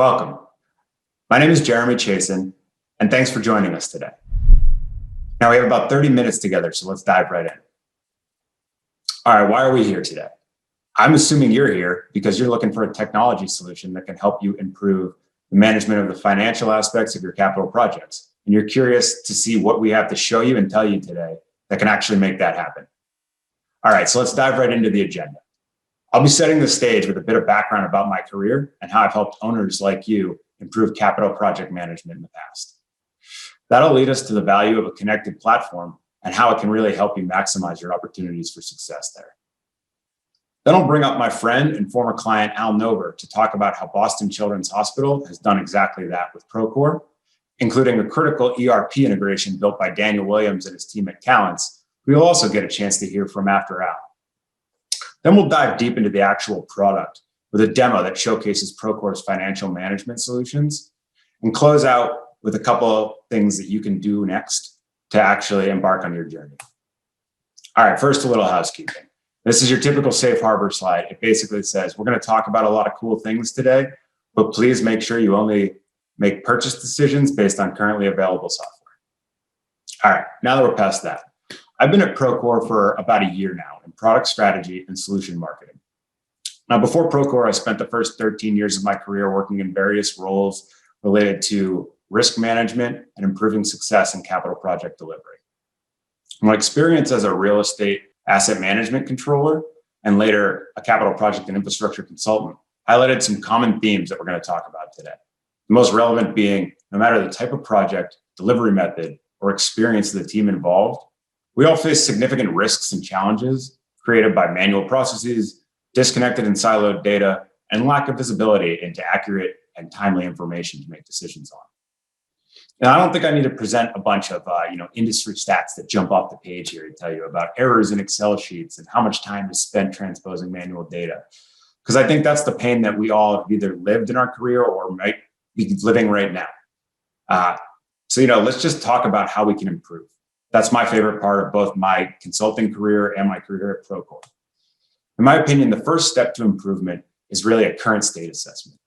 Welcome. My name is Jeremy Chasen, and thanks for joining us today. Now we have about 30 minutes together, so let's dive right in. All right, why are we here today? I'm assuming you're here because you're looking for a technology solution that can help you improve the management of the financial aspects of your capital projects. And you're curious to see what we have to show you and tell you today that can actually make that happen. All right, so let's dive right into the agenda. I'll be setting the stage with a bit of background about my career and how I've helped owners like you improve capital project management in the past. That'll lead us to the value of a connected platform and how it can really help you maximize your opportunities for success there. Then I'll bring up my friend and former client, Al Nover, to talk about how Boston Children's Hospital has done exactly that with Procore, including a critical ERP integration built by Daniel Williams and his team at Callance, who you'll also get a chance to hear from after Al. Then we'll dive deep into the actual product with a demo that showcases Procore's financial management solutions and close out with a couple of things that you can do next to actually embark on your journey. All right, first, a little housekeeping. This is your typical safe harbor slide. It basically says, we're going to talk about a lot of cool things today, but please make sure you only make purchase decisions based on currently available software. All right, now that we're past that, I've been at Procore for about a year now in product strategy and solution marketing. Now, before Procore, I spent the first 13 years of my career working in various roles related to risk management and improving success in capital project delivery. My experience as a real estate asset management controller and later a capital project and infrastructure consultant highlighted some common themes that we're going to talk about today. The most relevant being, no matter the type of project, delivery method, or experience of the team involved, we all face significant risks and challenges created by manual processes, disconnected and siloed data, and lack of visibility into accurate and timely information to make decisions on. Now, I don't think I need to present a bunch of industry stats that jump off the page here to tell you about errors in Excel sheets and how much time is spent transposing manual data, because I think that's the pain that we all have either lived in our career or might be living right now. So let's just talk about how we can improve. That's my favorite part of both my consulting career and my career at Procore. In my opinion, the first step to improvement is really a current state assessment.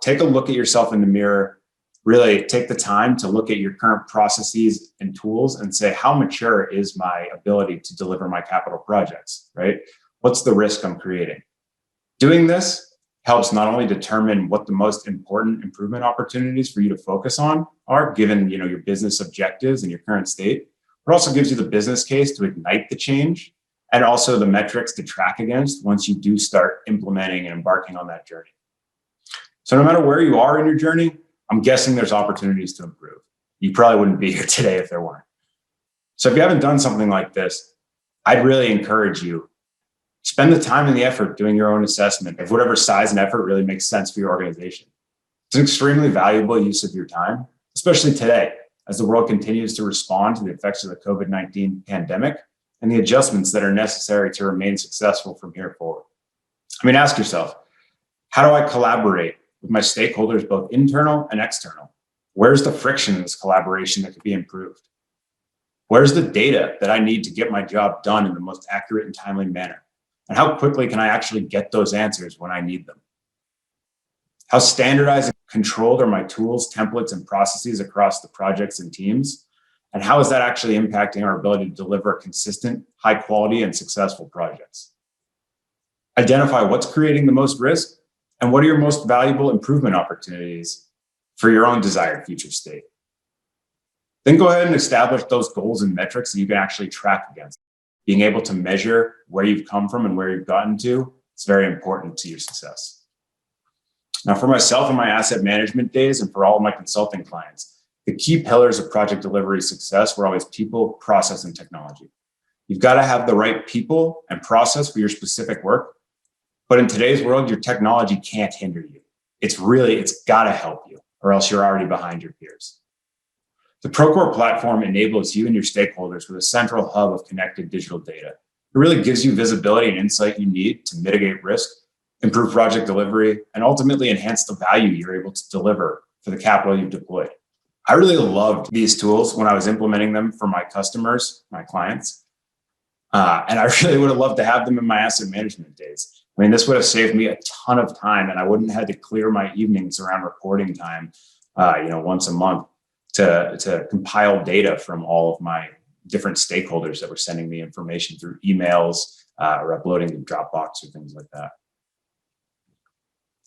Take a look at yourself in the mirror, really take the time to look at your current processes and tools and say, how mature is my ability to deliver my capital projects, right? What's the risk I'm creating? Doing this helps not only determine what the most important improvement opportunities for you to focus on are, given your business objectives and your current state, but also gives you the business case to ignite the change and also the metrics to track against once you do start implementing and embarking on that journey. So no matter where you are in your journey, I'm guessing there's opportunities to improve. You probably wouldn't be here today if there weren't. So if you haven't done something like this, I'd really encourage you, spend the time and the effort doing your own assessment of whatever size and effort really makes sense for your organization. It's an extremely valuable use of your time, especially today, as the world continues to respond to the effects of the COVID-19 pandemic and the adjustments that are necessary to remain successful from here forward. Ask yourself, how do I collaborate with my stakeholders, both internal and external? Where's the friction in this collaboration that could be improved? Where's the data that I need to get my job done in the most accurate and timely manner? And how quickly can I actually get those answers when I need them? How standardized and controlled are my tools, templates, and processes across the projects and teams? And how is that actually impacting our ability to deliver consistent, high quality, and successful projects? Identify what's creating the most risk and what are your most valuable improvement opportunities for your own desired future state. Then go ahead and establish those goals and metrics that you can actually track against. Being able to measure where you've come from and where you've gotten to, it's very important to your success. Now, for myself and my asset management days and for all of my consulting clients, the key pillars of project delivery success were always people, process, and technology. You've got to have the right people and process for your specific work. But in today's world, your technology can't hinder you. It's got to help you, or else you're already behind your peers. The Procore Platform enables you and your stakeholders with a central hub of connected digital data. It really gives you visibility and insight you need to mitigate risk, improve project delivery, and ultimately enhance the value you're able to deliver for the capital you've deployed. I really loved these tools when I was implementing them for my customers, my clients. And I really would have loved to have them in my asset management days. I mean, this would have saved me a ton of time, and I wouldn't have had to clear my evenings around reporting time, once a month to compile data from all of my different stakeholders that were sending me information through emails or uploading to Dropbox or things like that.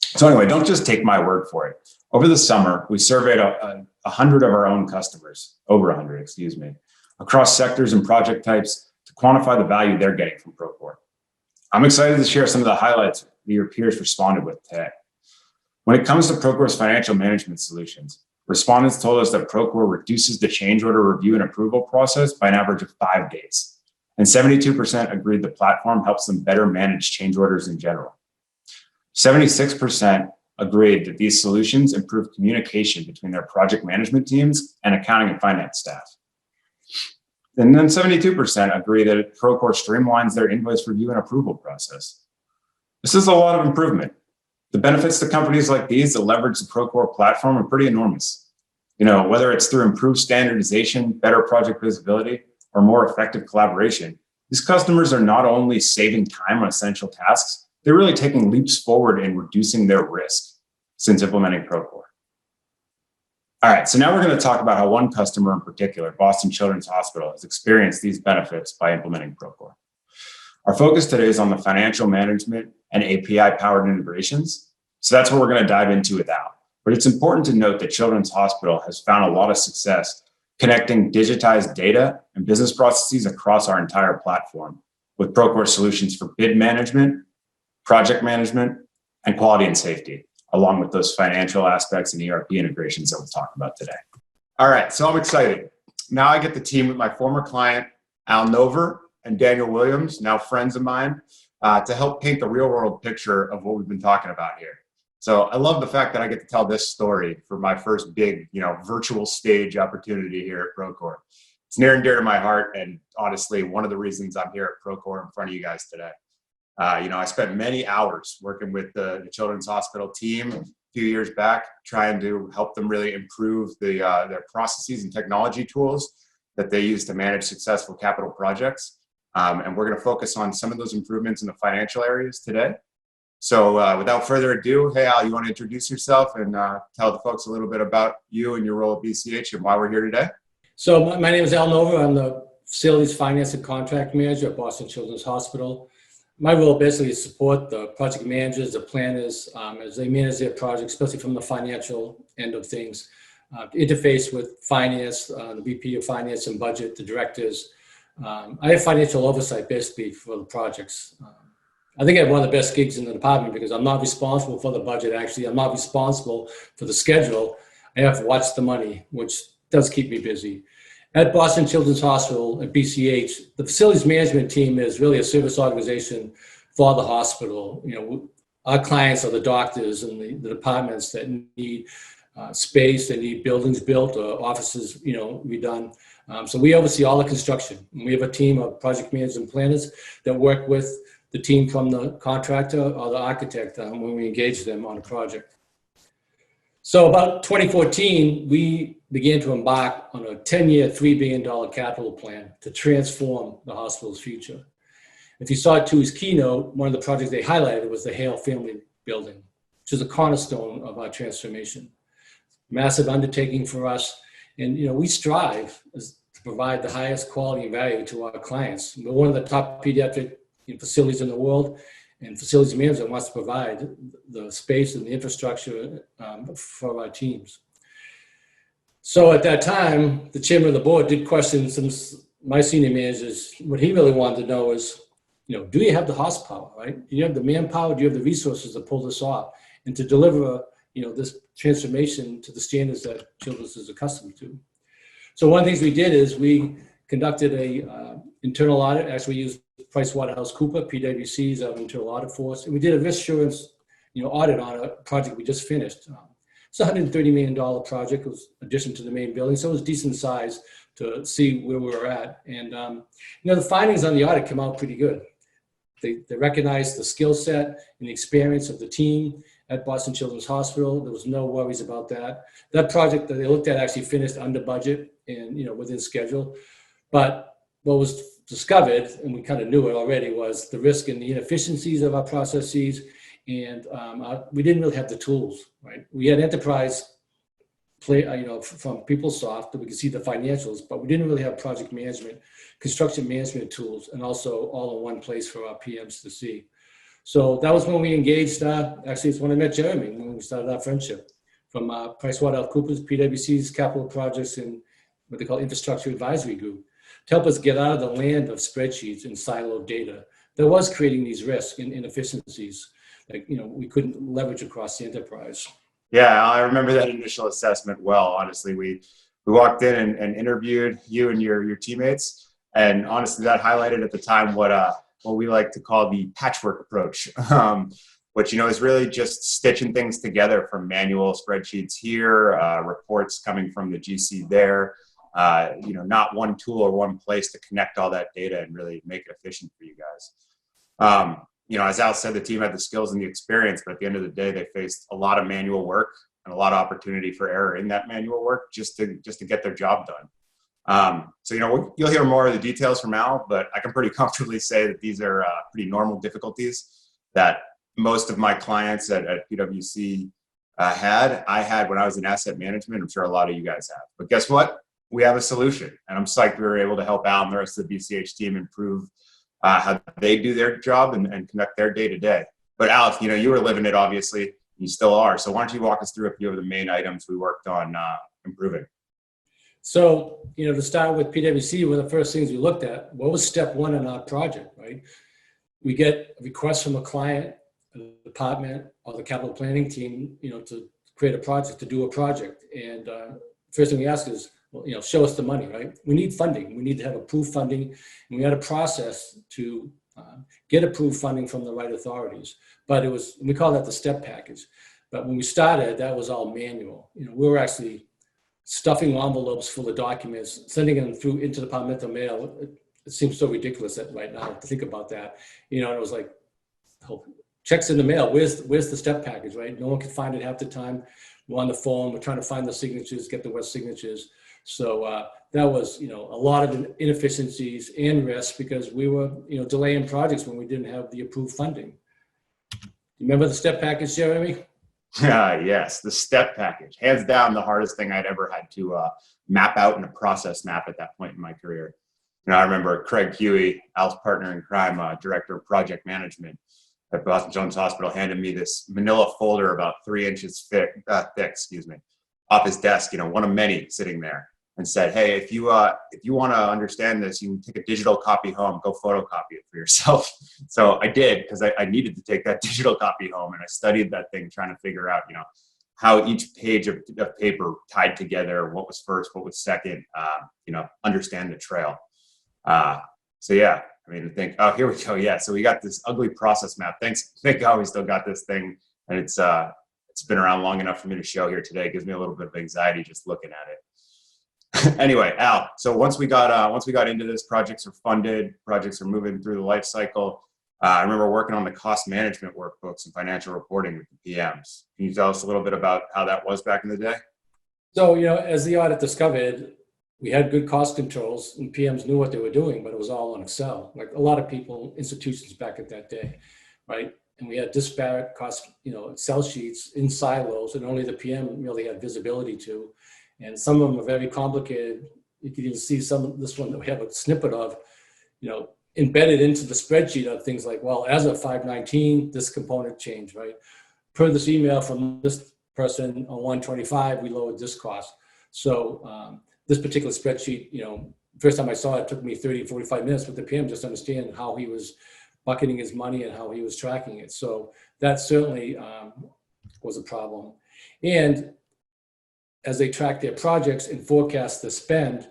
So anyway, don't just take my word for it. Over the summer, we surveyed 100 of our own customers, over 100, excuse me, across sectors and project types to quantify the value they're getting from Procore. I'm excited to share some of the highlights that your peers responded with today. When it comes to Procore's financial management solutions, respondents told us that Procore reduces the change order review and approval process by an average of 5 days. And 72% agreed the platform helps them better manage change orders in general. 76% agreed that these solutions improve communication between their project management teams and accounting and finance staff. And then 72% agree that Procore streamlines their invoice review and approval process. This is a lot of improvement. The benefits to companies like these that leverage the Procore platform are pretty enormous. Whether it's through improved standardization, better project visibility, or more effective collaboration, these customers are not only saving time on essential tasks, they're really taking leaps forward in reducing their risk since implementing Procore. All right, so now we're going to talk about how one customer in particular, Boston Children's Hospital, has experienced these benefits by implementing Procore. Our focus today is on the financial management and API-powered integrations. So that's what we're going to dive into without. But it's important to note that Children's Hospital has found a lot of success connecting digitized data and business processes across our entire platform with Procore solutions for bid management, project management, and quality and safety, along with those financial aspects and ERP integrations that we'll talk about today. All right, so I'm excited. Now I get the team with my former client, Al Nover and Daniel Williams, now friends of mine, to help paint the real world picture of what we've been talking about here. So I love the fact that I get to tell this story for my first big, virtual stage opportunity here at Procore. It's near and dear to my heart, and honestly, one of the reasons I'm here at Procore in front of you guys today. I spent many hours working with the Children's Hospital team a few years back, trying to help them really improve their processes and technology tools that they use to manage successful capital projects. And we're going to focus on some of those improvements in the financial areas today. So without further ado, hey, Al, you want to introduce yourself and tell the folks a little bit about you and your role at BCH and why we're here today? So my name is Al Nover. I'm the Facilities Finance and Contract Manager at Boston Children's Hospital. My role basically is support the project managers, the planners, as they manage their projects, especially from the financial end of things. Interface with finance, the VP of Finance and Budget, the directors. I have financial oversight basically for the projects. I think I have one of the best gigs in the department because I'm not responsible for the budget. Actually, I'm not responsible for the schedule. I have to watch the money, which does keep me busy. At Boston Children's Hospital, at BCH, the facilities management team is really a service organization for the hospital. Our clients are the doctors and the departments that need space, they need buildings built or offices, redone. So we oversee all the construction. And we have a team of project managers and planners that work with the team from the contractor or the architect when we engage them on a project. So about 2014, we began to embark on a 10-year, $3 billion capital plan to transform the hospital's future. If you saw Tui's keynote, one of the projects they highlighted was the Hale Family Building, which is a cornerstone of our transformation. Massive undertaking for us. And we strive to provide the highest quality and value to our clients. We're one of the top pediatric facilities in the world, and facilities management wants to provide the space and the infrastructure for our teams. So at that time, the chairman of the board did question my senior managers. What he really wanted to know is, do you have the horsepower, right? Do you have the manpower? Do you have the resources to pull this off and to deliver, this transformation to the standards that Children's is accustomed to? So one of the things we did is we conducted a internal audit. Actually, we used PricewaterhouseCoopers, PwC's internal audit force, and we did a risk assurance, audit on a project we just finished. It's a $130 million project. It was in addition to the main building, so it was decent size to see where we were at. And the findings on the audit came out pretty good. They recognized the skill set and the experience of the team at Boston Children's Hospital. There was no worries about that. That project that they looked at actually finished under budget and within schedule. But what was discovered, and we kind of knew it already, was the risk and the inefficiencies of our processes. And we didn't really have the tools, right? We had enterprise from PeopleSoft that we could see the financials, but we didn't really have project management, construction management tools, and also all in one place for our PMs to see. So that was when we engaged, actually it's when I met Jeremy, when we started our friendship, from PricewaterhouseCoopers, PwC's capital projects and what they call infrastructure advisory group, to help us get out of the land of spreadsheets and siloed data that was creating these risks and inefficiencies that we couldn't leverage across the enterprise. Yeah, I remember that initial assessment well. Honestly, we walked in and interviewed you and your teammates, and honestly, that highlighted at the time what we like to call the patchwork approach, which is really just stitching things together from manual spreadsheets here, reports coming from the GC there. Not one tool or one place to connect all that data and really make it efficient for you guys. As Al said, the team had the skills and the experience, but at the end of the day, they faced a lot of manual work and a lot of opportunity for error in that manual work just to get their job done. You'll hear more of the details from Al, but I can pretty comfortably say that these are pretty normal difficulties that most of my clients at PwC I had when I was in asset management. I'm sure a lot of you guys have. But guess what? We have a solution, and I'm psyched we were able to help Al and the rest of the BCH team improve how they do their job and conduct their day-to-day. But Al, you were living it, obviously. You still are. So why don't you walk us through a few of the main items we worked on improving? So, to start with PwC, one of the first things we looked at, what was step one in our project, right? We get a request from a client, a department, or the capital planning team, to create a project, to do a project. And first thing we ask is, show us the money, right? We need funding. We need to have approved funding. And we had a process to get approved funding from the right authorities. But we call that the step package. But when we started, that was all manual. We were actually stuffing envelopes full of documents, sending them through into departmental mail. It seems so ridiculous right now to think about that. And it was like, checks in the mail. Where's the step package, right? No one could find it half the time. We're on the phone. We're trying to find the signatures, get the West signatures. So that was, a lot of inefficiencies and risks because we were, delaying projects when we didn't have the approved funding. Remember the step package, Jeremy? Yes, the step package. Hands down, the hardest thing I'd ever had to map out in a process map at that point in my career. I remember Craig Huey, Al's partner in crime, director of project management at Boston Children's Hospital, handed me this manila folder about 3 inches thick, off his desk, one of many sitting there, and said, "Hey, if you want to understand this, you can take a digital copy home, go photocopy it for yourself." So I did, because I needed to take that digital copy home, and I studied that thing, trying to figure out, how each page of paper tied together, what was first, what was second, understand the trail. So yeah, I think, oh, here we go. Yeah, so we got this ugly process map. Thank God we still got this thing, and it's been around long enough for me to show here today. It gives me a little bit of anxiety just looking at it. Anyway, Al, so once we got into this, projects are funded, projects are moving through the life cycle. I remember working on the cost management workbooks and financial reporting with the PMs. Can you tell us a little bit about how that was back in the day? So, as the audit discovered, we had good cost controls and PMs knew what they were doing, but it was all on Excel, like a lot of people, institutions back at that day, right? And we had disparate cost, Excel sheets in silos, and only the PM really had visibility to. And some of them are very complicated. You can even see this one that we have a snippet of, embedded into the spreadsheet of things like, well, as of 5/19, this component changed, right? Per this email from this person on 1/25, we lowered this cost. So this particular spreadsheet, first time I saw it, it took me 30, 45 minutes with the PM just to understand how he was bucketing his money and how he was tracking it. So that certainly was a problem. And as they track their projects and forecast the spend,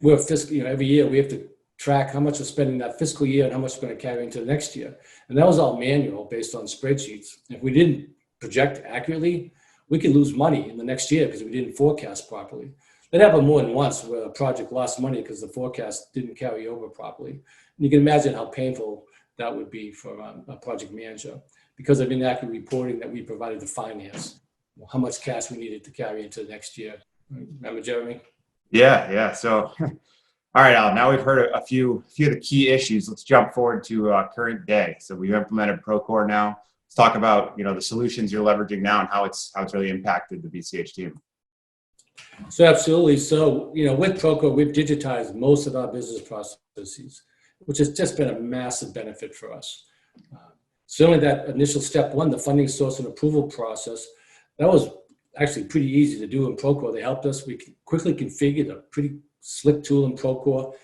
we're every year we have to track how much we're spending that fiscal year and how much we're going to carry into the next year. And that was all manual based on spreadsheets. If we didn't project accurately, we could lose money in the next year because we didn't forecast properly. That happened more than once where a project lost money because the forecast didn't carry over properly. And you can imagine how painful that would be for a project manager because of inaccurate reporting that we provided to finance, how much cash we needed to carry into the next year. Remember, Jeremy? Yeah. So All right, Al, now we've heard a few of the key issues. Let's jump forward to current day. So we've implemented Procore now. Let's talk about, the solutions you're leveraging now and how it's really impacted the BCH team. So absolutely. So, with Procore, we've digitized most of our business processes, which has just been a massive benefit for us. Certainly that initial step one, the funding source and approval process, that was actually pretty easy to do in Procore. They helped us. We quickly configured a pretty slick tool in Procore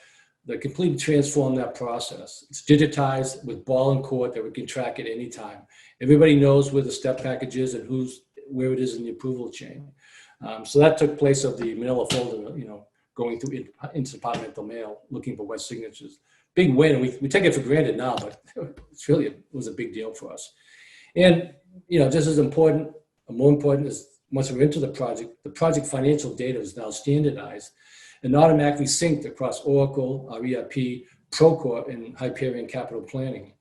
that completely transformed that process. It's digitized with ball and court that we can track at any time. Everybody knows where the step package is and where it is in the approval chain. So that took place of the manila folder, going through interdepartmental mail, looking for wet signatures. Big win. We take it for granted now, but it was a big deal for us. And, just as important, or more important, is once we're into the project financial data is now standardized and automatically synced across Oracle, our ERP, Procore, and Hyperion Capital Planning.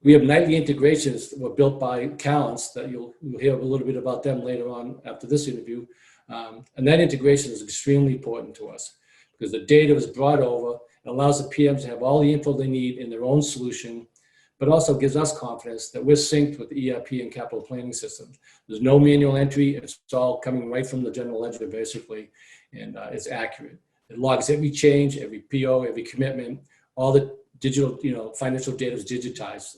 We have nightly integrations that were built by Callants that you'll hear a little bit about them later on after this interview. And that integration is extremely important to us because the data is brought over, it allows the PMs to have all the info they need in their own solution, but also gives us confidence that we're synced with the ERP and capital planning system. There's no manual entry. It's all coming right from the general ledger, basically, and it's accurate. It logs every change, every PO, every commitment, all the digital, financial data is digitized.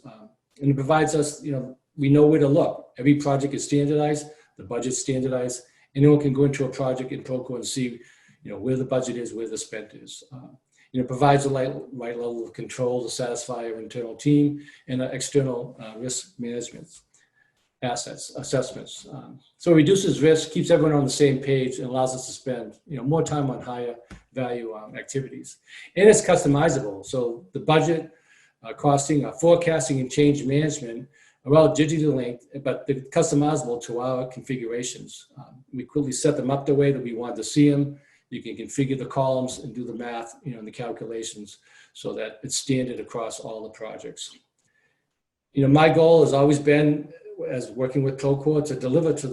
And it provides us, we know where to look. Every project is standardized, the budget's standardized. Anyone can go into a project in Procore and see, where the budget is, where the spend is. It provides the right level of control to satisfy our internal team and our external risk management assessments. So it reduces risk, keeps everyone on the same page, and allows us to spend more time on higher value activities. And it's customizable. So the budget, costing, forecasting, and change management are all digitally linked, but they're customizable to our configurations. We quickly set them up the way that we want to see them. You can configure the columns and do the math, and the calculations so that it's standard across all the projects. My goal has always been, as working with Procore, to deliver to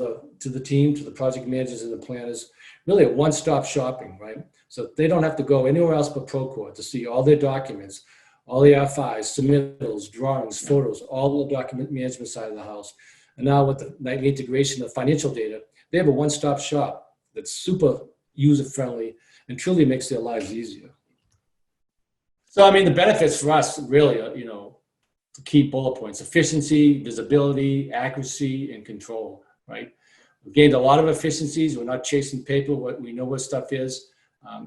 the team, to the project managers and the planners, really a one-stop shopping, right? So they don't have to go anywhere else but Procore to see all their documents, all the R5s, submittals, drawings, photos, all the document management side of the house. And now with the nightly integration of financial data, they have a one-stop shop that's super user-friendly and truly makes their lives easier. So, the benefits for us really are, the key bullet points: efficiency, visibility, accuracy, and control, right? We've gained a lot of efficiencies. We're not chasing paper. We know what stuff is.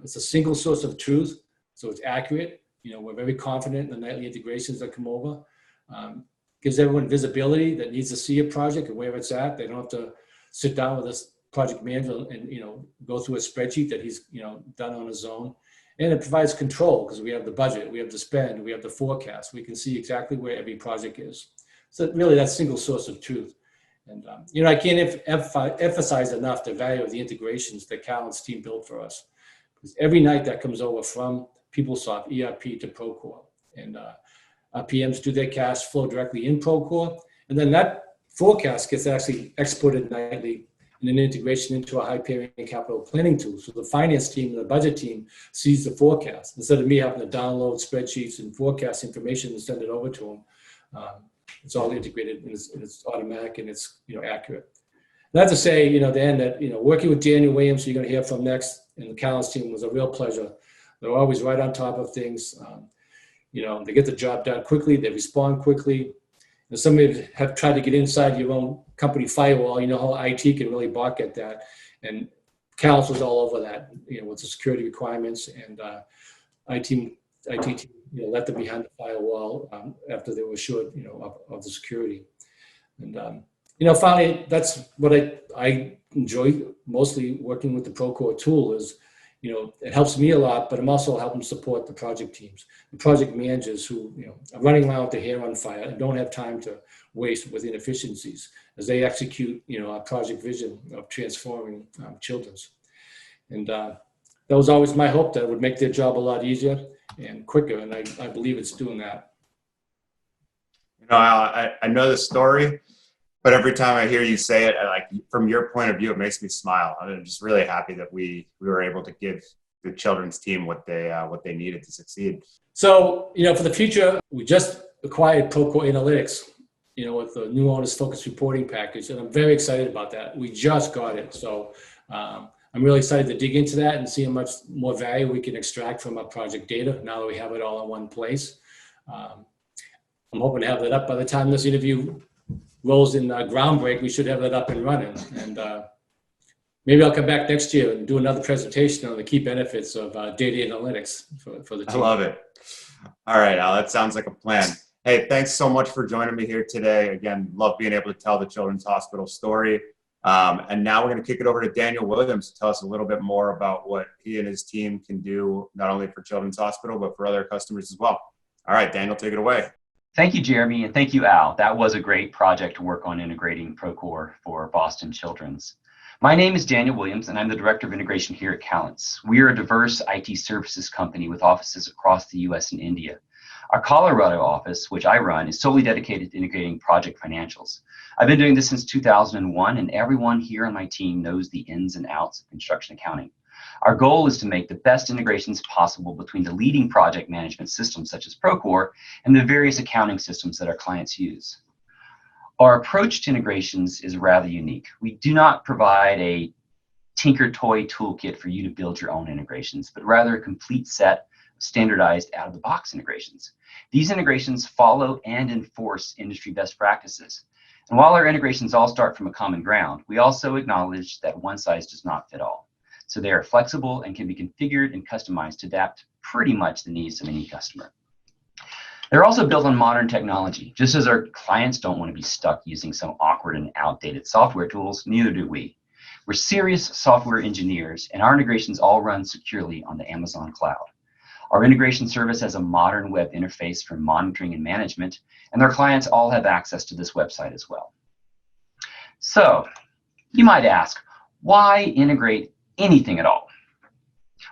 It's a single source of truth, so it's accurate. We're very confident in the nightly integrations that come over. Gives everyone visibility that needs to see a project and where it's at. They don't have to sit down with this project manager and go through a spreadsheet that he's done on his own. And it provides control because we have the budget, we have the spend, we have the forecast. We can see exactly where every project is. So really, that single source of truth. And I can't emphasize enough the value of the integrations that Callan's team built for us. Because every night that comes over from PeopleSoft ERP to Procore, and our PMs do their cash flow directly in Procore, and then that forecast gets actually exported nightly and an integration into a Hyperion capital planning tool. So the finance team and the budget team sees the forecast. Instead of me having to download spreadsheets and forecast information and send it over to them, it's all integrated and it's automatic and it's accurate. Not to say, the end that, working with Daniel Williams, who you're going to hear from next, and the Callans team was a real pleasure. They're always right on top of things. They get the job done quickly. They respond quickly. And some of you have tried to get inside your own company firewall. You know how IT can really balk at that. And Callans was all over that, with the security requirements, and IT team, let them behind the firewall after they were assured, of the security. And, finally, that's what I enjoy mostly working with the Procore tool is, it helps me a lot, but I'm also helping support the project teams, the project managers who, are running around with their hair on fire and don't have time to waste with inefficiencies as they execute, our project vision of transforming children's. And that was always my hope that it would make their job a lot easier and quicker, and I believe it's doing that. Al, I know the story, but every time I hear you say it, from your point of view, it makes me smile. I'm just really happy that we were able to give the children's team what they needed to succeed. So, for the future, we just acquired Procore Analytics, with the new owners focused reporting package. And I'm very excited about that. We just got it. So I'm really excited to dig into that and see how much more value we can extract from our project data now that we have it all in one place. I'm hoping to have that up by the time this interview rolls in Groundbreak. We should have that up and running. And maybe I'll come back next year and do another presentation on the key benefits of data analytics for the team. I love it. All right, Al, that sounds like a plan. Hey, thanks so much for joining me here today. Again, love being able to tell the Children's Hospital story. And now we're going to kick it over to Daniel Williams to tell us a little bit more about what he and his team can do, not only for Children's Hospital, but for other customers as well. All right, Daniel, take it away. Thank you, Jeremy, and thank you, Al. That was a great project to work on integrating Procore for Boston Children's. My name is Daniel Williams, and I'm the Director of Integration here at Callance. We are a diverse IT services company with offices across the U.S. and India. Our Colorado office, which I run, is solely dedicated to integrating project financials. I've been doing this since 2001, and everyone here on my team knows the ins and outs of construction accounting. Our goal is to make the best integrations possible between the leading project management systems such as Procore and the various accounting systems that our clients use. Our approach to integrations is rather unique. We do not provide a tinker toy toolkit for you to build your own integrations, but rather a complete set of standardized out-of-the-box integrations. These integrations follow and enforce industry best practices. And while our integrations all start from a common ground, we also acknowledge that one size does not fit all. So they are flexible and can be configured and customized to adapt pretty much the needs of any customer. They're also built on modern technology. Just as our clients don't want to be stuck using some awkward and outdated software tools, neither do we. We're serious software engineers, and our integrations all run securely on the Amazon cloud. Our integration service has a modern web interface for monitoring and management, and our clients all have access to this website as well. So, you might ask, why integrate anything at all?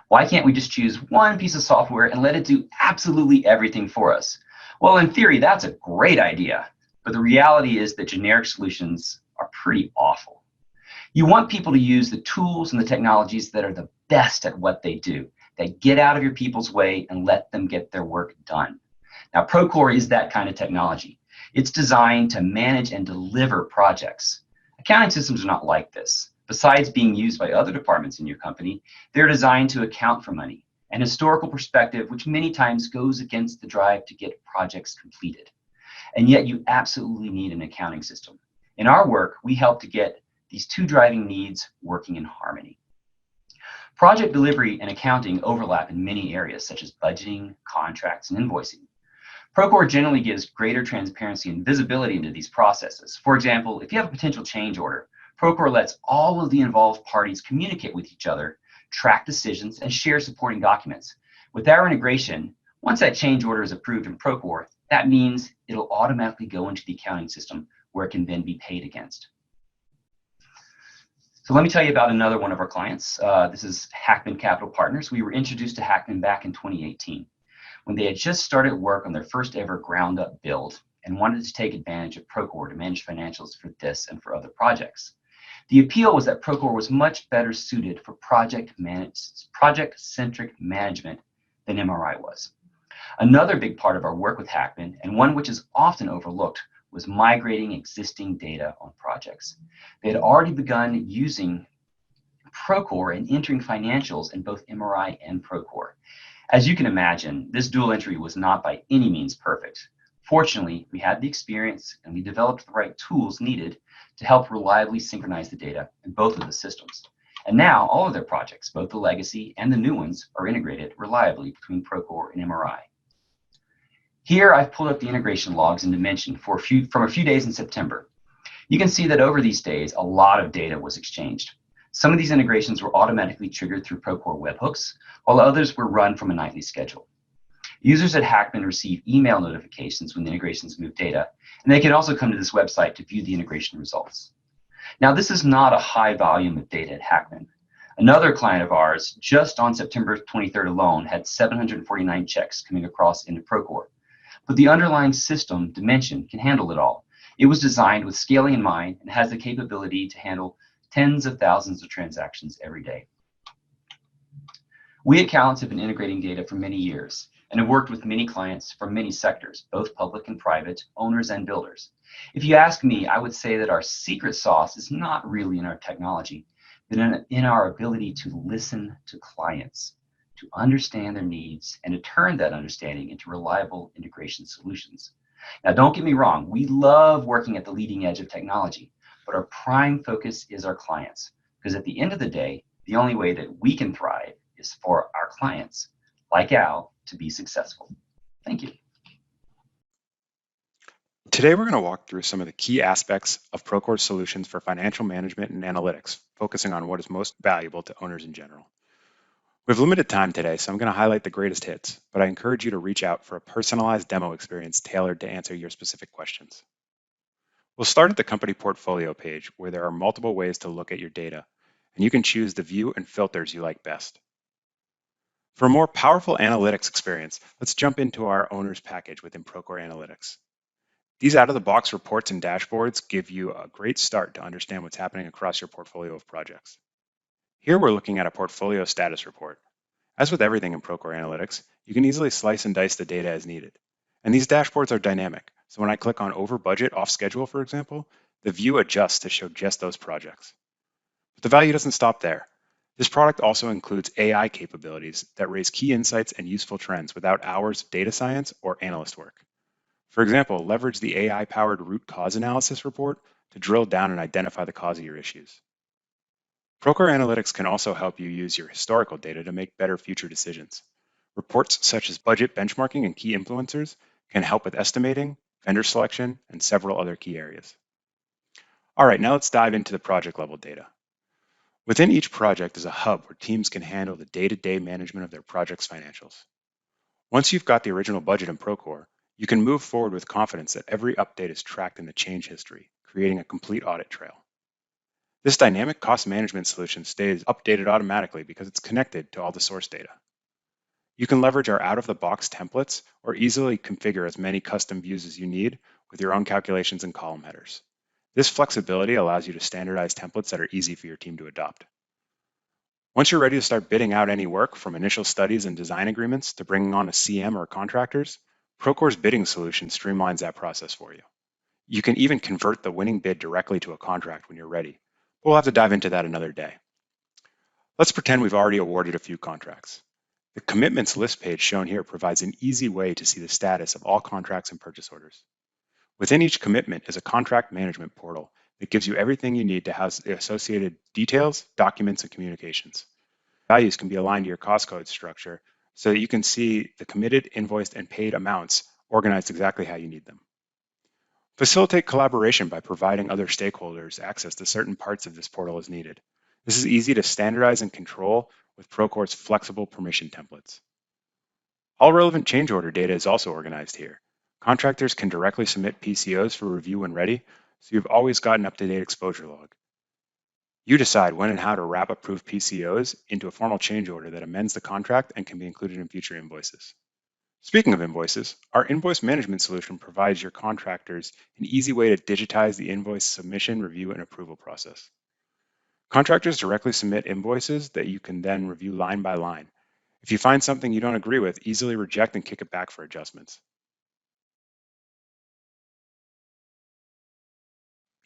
Why can't we just choose one piece of software and let it do absolutely everything for us? Well, in theory, that's a great idea, but the reality is that generic solutions are pretty awful. You want people to use the tools and the technologies that are the best at what they do, that get out of your people's way and let them get their work done. Now, Procore is that kind of technology. It's designed to manage and deliver projects. Accounting systems are not like this. Besides being used by other departments in your company, they're designed to account for money, an historical perspective which many times goes against the drive to get projects completed. And yet you absolutely need an accounting system. In our work, we help to get these two driving needs working in harmony. Project delivery and accounting overlap in many areas such as budgeting, contracts, and invoicing. Procore generally gives greater transparency and visibility into these processes. For example, if you have a potential change order, Procore lets all of the involved parties communicate with each other, track decisions, and share supporting documents. With our integration, once that change order is approved in Procore, that means it'll automatically go into the accounting system where it can then be paid against. So let me tell you about another one of our clients. This is Hackman Capital Partners. We were introduced to Hackman back in 2018 when they had just started work on their first ever ground up build and wanted to take advantage of Procore to manage financials for this and for other projects. The appeal was that Procore was much better suited for project-centric management than MRI was. Another big part of our work with Hackman, and one which is often overlooked, was migrating existing data on projects. They had already begun using Procore and entering financials in both MRI and Procore. As you can imagine, this dual entry was not by any means perfect. Fortunately, we had the experience and we developed the right tools needed to help reliably synchronize the data in both of the systems. And now all of their projects, both the legacy and the new ones, are integrated reliably between Procore and MRI. Here I've pulled up the integration logs in Dimension from a few days in September. You can see that over these days, a lot of data was exchanged. Some of these integrations were automatically triggered through Procore webhooks, while others were run from a nightly schedule. Users at Hackman receive email notifications when the integrations move data, and they can also come to this website to view the integration results. Now, this is not a high volume of data at Hackman. Another client of ours, just on September 23rd alone, had 749 checks coming across into Procore. But the underlying system, Dimension, can handle it all. It was designed with scaling in mind and has the capability to handle tens of thousands of transactions every day. We at Callants have been integrating data for many years and have worked with many clients from many sectors, both public and private, owners and builders. If you ask me, I would say that our secret sauce is not really in our technology, but in our ability to listen to clients, to understand their needs, and to turn that understanding into reliable integration solutions. Now, don't get me wrong, we love working at the leading edge of technology, but our prime focus is our clients, because at the end of the day, the only way that we can thrive is for our clients, like Al, to be successful. Thank you. Today, we're going to walk through some of the key aspects of Procore solutions for financial management and analytics, focusing on what is most valuable to owners in general. We have limited time today, so I'm going to highlight the greatest hits, but I encourage you to reach out for a personalized demo experience tailored to answer your specific questions. We'll start at the company portfolio page, where there are multiple ways to look at your data, and you can choose the view and filters you like best. For a more powerful analytics experience, let's jump into our owners package within Procore Analytics. These out-of-the-box reports and dashboards give you a great start to understand what's happening across your portfolio of projects. Here we're looking at a portfolio status report. As with everything in Procore Analytics, you can easily slice and dice the data as needed. And these dashboards are dynamic, so when I click on over budget, off schedule, for example, the view adjusts to show just those projects. But the value doesn't stop there. This product also includes AI capabilities that raise key insights and useful trends without hours of data science or analyst work. For example, leverage the AI-powered root cause analysis report to drill down and identify the cause of your issues. Procore Analytics can also help you use your historical data to make better future decisions. Reports such as budget benchmarking and key influencers can help with estimating, vendor selection, and several other key areas. All right, now let's dive into the project level data. Within each project is a hub where teams can handle the day-to-day management of their project's financials. Once you've got the original budget in Procore, you can move forward with confidence that every update is tracked in the change history, creating a complete audit trail. This dynamic cost management solution stays updated automatically because it's connected to all the source data. You can leverage our out-of-the-box templates or easily configure as many custom views as you need with your own calculations and column headers. This flexibility allows you to standardize templates that are easy for your team to adopt. Once you're ready to start bidding out any work, from initial studies and design agreements to bringing on a CM or contractors, Procore's bidding solution streamlines that process for you. You can even convert the winning bid directly to a contract when you're ready. But we'll have to dive into that another day. Let's pretend we've already awarded a few contracts. The commitments list page shown here provides an easy way to see the status of all contracts and purchase orders. Within each commitment is a contract management portal that gives you everything you need to house the associated details, documents, and communications. Values can be aligned to your cost code structure so that you can see the committed, invoiced, and paid amounts organized exactly how you need them. Facilitate collaboration by providing other stakeholders access to certain parts of this portal as needed. This is easy to standardize and control with Procore's flexible permission templates. All relevant change order data is also organized here. Contractors can directly submit PCOs for review when ready, so you've always got an up-to-date exposure log. You decide when and how to wrap approved PCOs into a formal change order that amends the contract and can be included in future invoices. Speaking of invoices, our invoice management solution provides your contractors an easy way to digitize the invoice submission, review, and approval process. Contractors directly submit invoices that you can then review line by line. If you find something you don't agree with, easily reject and kick it back for adjustments.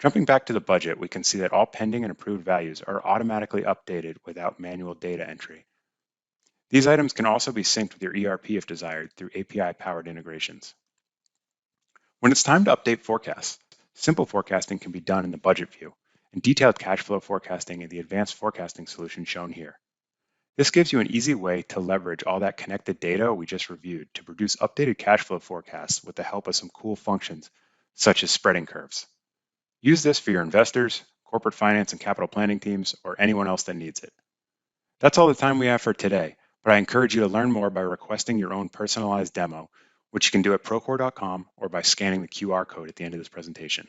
Jumping back to the budget, we can see that all pending and approved values are automatically updated without manual data entry. These items can also be synced with your ERP if desired through API-powered integrations. When it's time to update forecasts, simple forecasting can be done in the budget view, and detailed cash flow forecasting in the advanced forecasting solution shown here. This gives you an easy way to leverage all that connected data we just reviewed to produce updated cash flow forecasts with the help of some cool functions, such as spreading curves. Use this for your investors, corporate finance and capital planning teams, or anyone else that needs it. That's all the time we have for today, but I encourage you to learn more by requesting your own personalized demo, which you can do at procore.com or by scanning the QR code at the end of this presentation.